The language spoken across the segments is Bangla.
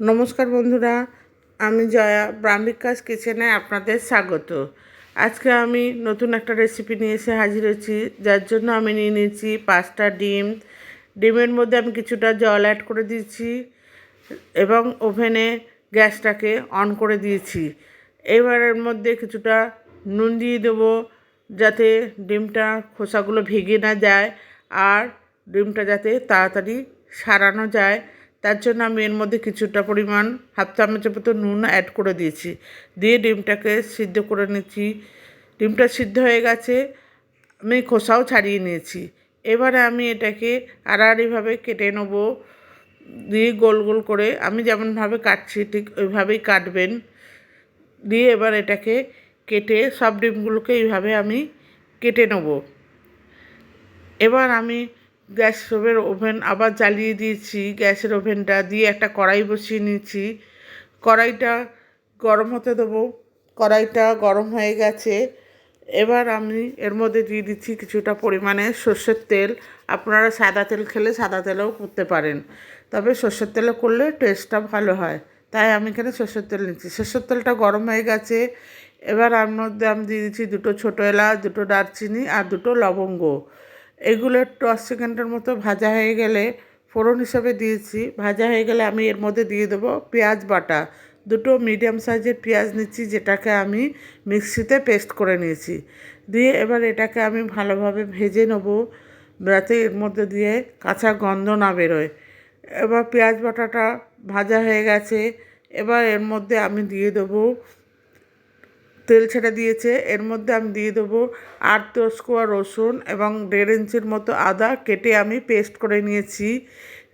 নমস্কার বন্ধুরা, আমি জয়া ব্রাহ্মিকাস কিচেনে আপনাদের স্বাগত। আজকে আমি নতুন একটা রেসিপি নিয়ে এসে হাজির হয়েছি, যার জন্য আমি নিয়ে নিয়েছি 5টা ডিম। ডিমের মধ্যে আমি কিছুটা জল অ্যাড করে দিয়েছি এবং ওভেনে গ্যাসটাকে অন করে দিয়েছি। এবার এর মধ্যে কিছুটা নুন দিয়ে দেবো, যাতে ডিমটা খোসাগুলো ভেঙে না যায় আর ডিমটা যাতে তাড়াতাড়ি সারানো যায়। তার জন্য আমি এর মধ্যে কিছুটা পরিমাণ হাফ চামচের মতো নুন অ্যাড করে দিয়েছি। দিয়ে ডিমটাকে সিদ্ধ করে নিচ্ছি। ডিমটা সিদ্ধ হয়ে গেছে, আমি খোসাও ছাড়িয়ে নিয়েছি। এবারে আমি এটাকে আড়াআড়িভাবে কেটে নেব। দিয়ে গোল গোল করে আমি যেমনভাবে কাটছি ঠিক ওইভাবেই কাটবেন। দিয়ে এবার এটাকে কেটে সব ডিমগুলোকে এইভাবে আমি কেটে নেব। এবার আমি গ্যাসের ওভেন আবার জ্বালিয়ে দিয়েছি। গ্যাসের ওভেনটা দিয়ে একটা কড়াই বসিয়ে নিয়েছি। কড়াইটা গরম হতে দেবো। কড়াইটা গরম হয়ে গেছে। এবার আমি এর মধ্যে দিয়ে দিচ্ছি কিছুটা পরিমাণে সর্ষের তেল। আপনারা সাদা তেল খেলে সাদা তেলেও করতে পারেন, তবে সর্ষের তেলে করলে টেস্টটা ভালো হয়, তাই আমি এখানে সর্ষের তেল নিচ্ছি। সর্ষের তেলটা গরম হয়ে গেছে। এবার এর মধ্যে আমি দিয়ে দিচ্ছি 2টো ছোটো এলাচ, 2টো দারচিনি আর 2টো লবঙ্গ। এগুলো 10 সেকেন্ডের মতো ভাজা হয়ে গেলে, ফোড়ন হিসাবে দিয়েছি, ভাজা হয়ে গেলে আমি এর মধ্যে দিয়ে দেবো পেঁয়াজ বাটা। 2টো মিডিয়াম সাইজের পেঁয়াজ নিচ্ছি, যেটাকে আমি মিক্সিতে পেস্ট করে নিয়েছি। দিয়ে এবার এটাকে আমি ভালোভাবে ভেজে নেব, যাতে এর মধ্যে দিয়ে কাঁচা গন্ধ না বেরোয়। এবার পেঁয়াজ বাটাটা ভাজা হয়ে গেছে। এবার এর মধ্যে আমি দিয়ে দেবো, তেল ছেড়ে দিয়েছে, এর মধ্যে আমি দিয়ে দেবো 8-10 কোয়া রসুন এবং 1.5 ইঞ্চির মতো আদা কেটে আমি পেস্ট করে নিয়েছি।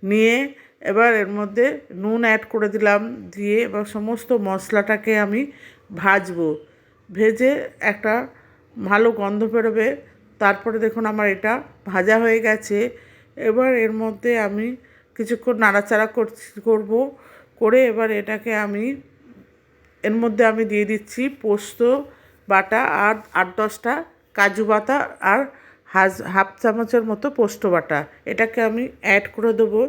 নিয়ে এবার এর মধ্যে নুন অ্যাড করে দিলাম। দিয়ে এবার সমস্ত মশলাটাকে আমি ভাজবো। ভেজে একটা ভালো গন্ধ বেরোবে। তারপরে দেখুন আমার এটা ভাজা হয়ে গেছে। এবার এর মধ্যে আমি কিছুক্ষণ নাড়াচাড়া করব। করে এবার এটাকে আমি এর মধ্যে আমি দিয়ে দিচ্ছি পোস্ত বাটা আর 8-10টা কাজু বাটা আর হাফ চামচের মতো পোস্ত বাটা। এটাকে আমি অ্যাড করে দেবো।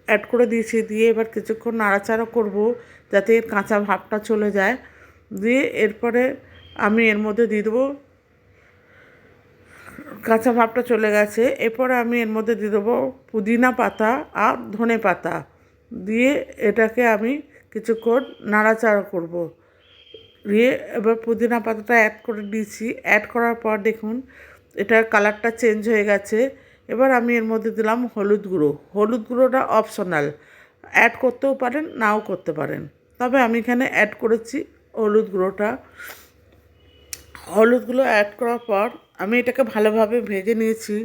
অ্যাড করে দিয়েছি। দিয়ে এবার কিছুক্ষণ নাড়াচাড়া করব, যাতে এর কাঁচা ভাবটা চলে যায়। দিয়ে এরপরে আমি এর মধ্যে দিয়ে দেবো, কাঁচা ভাবটা চলে গেছে। এরপরে আমি এর মধ্যে দিয়ে দেবো পুদিনা পাতা আর ধনে পাতা। দিয়ে এটাকে আমি কিছুক্ষণ নাড়াচাড়া করব। দিয়ে এবার পুদিনা পাতাটা অ্যাড করে দিয়েছি। অ্যাড করার পর দেখুন এটার কালারটা চেঞ্জ হয়ে গেছে। এবার আমি এর মধ্যে দিলাম হলুদ গুঁড়ো। হলুদ গুঁড়োটা অপশনাল, অ্যাড করতেও পারেন নাও করতে পারেন, তবে আমি এখানে অ্যাড করেছি হলুদ গুঁড়োটা। হলুদগুলো অ্যাড করার পর আমি এটাকে ভালোভাবে ভেজে নিয়েছি,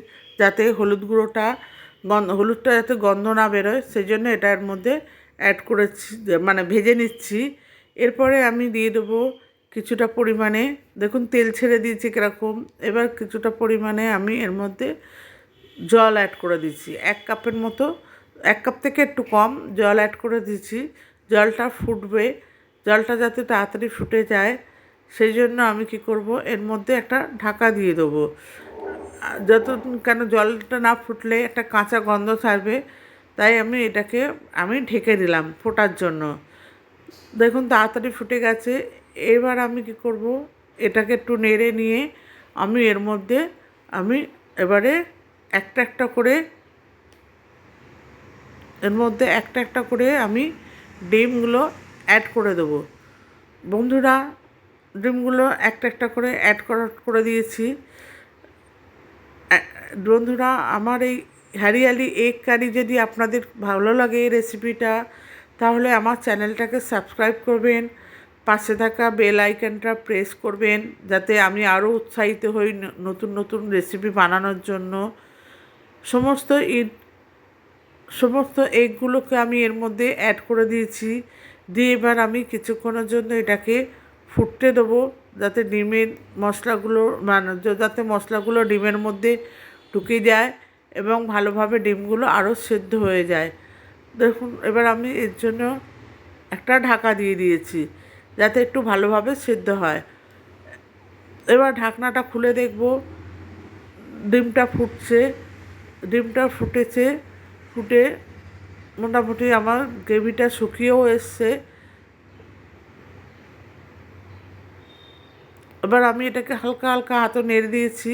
যাতে হলুদটা যাতে গন্ধ না বেরোয়, সেই জন্য এটার মধ্যে অ্যাড করেছি, মানে ভেজে নিচ্ছি। এরপরে আমি দিয়ে দেবো কিছুটা পরিমাণে, দেখুন তেল ছেড়ে দিয়েছি কীরকম। এবার কিছুটা পরিমাণে আমি এর মধ্যে জল অ্যাড করে দিচ্ছি। 1 কাপের মতো, 1 কাপ থেকে একটু কম জল অ্যাড করে দিচ্ছি। জলটা ফুটবে, জলটা যাতে তাড়াতাড়ি ফুটে যায়, সেই জন্য আমি কি করব, এর মধ্যে একটা ঢাকা দিয়ে দেবো। কেন জলটা না ফুটলে একটা কাঁচা গন্ধ ছাড়বে, তাই এটাকে ঢেকে দিলাম ফোটার জন্য। দেখুন তাড়াতাড়ি ফুটে গেছে। এবার আমি কি করব, এটাকে একটু নেড়ে নিয়ে আমি এর মধ্যে এবারে একটা একটা করে আমি ডিমগুলো অ্যাড করে দেবো। বন্ধুরা, ডিমগুলো একটা একটা করে অ্যাড করে দিয়েছি। বন্ধুরা, আমার এই হরিয়ালি এগ কারি যদি আপনাদের ভালো লাগে এই রেসিপিটা, তাহলে আমার চ্যানেলটাকে সাবস্ক্রাইব করবেন, পাশে থাকা বেল আইকনটা প্রেস করবেন, যাতে আমি আরও উৎসাহিত হই নতুন নতুন রেসিপি বানানোর জন্য। সমস্ত এগগুলোকে আমি এর মধ্যে অ্যাড করে দিয়েছি। দিয়ে এবার আমি কিছুক্ষণের জন্য এটাকে ফুটতে দেবো, যাতে মশলাগুলো ডিমের মধ্যে ঢুকে যায় এবং ভালোভাবে ডিমগুলো আরও সেদ্ধ হয়ে যায়। দেখুন এবার আমি এর জন্য একটা ঢাকা দিয়ে দিয়েছি, যাতে একটু ভালোভাবে সেদ্ধ হয়। এবার ঢাকনাটা খুলে দেখব, ডিমটা ফুটেছে। ফুটে মোটামুটি আমার গ্রেভিটা শুকিয়েও এসছে। এবার আমি এটাকে হালকা হালকা হাতে নেড়ে দিয়েছি।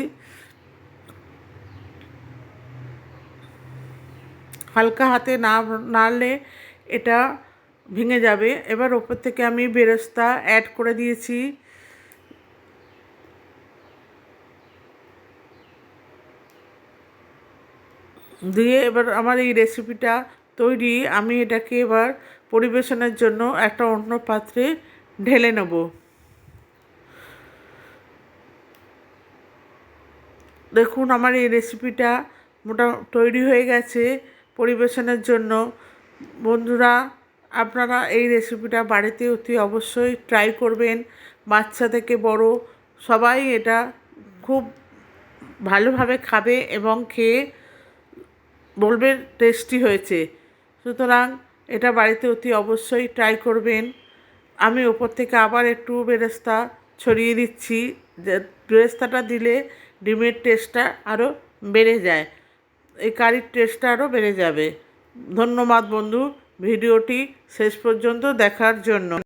হালকা হাতে না নাড়লে এটা ভেঙে যাবে। এবার ওপর থেকে আমি বেরেস্তা অ্যাড করে দিয়েছি। দিয়ে এবার আমার এই রেসিপিটা তৈরি। আমি এটাকে এবার পরিবেশনের জন্য একটা অন্য পাত্রে ঢেলে নেব। দেখুন আমার এই রেসিপিটা তৈরি হয়ে গেছে পরিবেশনের জন্য। বন্ধুরা, আপনারা এই রেসিপিটা বাড়িতে অতি অবশ্যই ট্রাই করবেন। বাচ্চা থেকে বড় সবাই এটা খুব ভালোভাবে খাবে এবং খেয়ে বলবে টেস্টি হয়েছে। সুতরাং এটা বাড়িতে অতি অবশ্যই ট্রাই করবেন। আমি ওপর থেকে আবার একটু বেরেস্তা ছড়িয়ে দিচ্ছি। যে বেরেস্তাটা দিলে ডিমের টেস্টটা আরও বেড়ে যায়, এই কারির টেস্টটা আরও বেড়ে যাবে। ধন্যবাদ বন্ধু ভিডিওটি শেষ পর্যন্ত দেখার জন্য।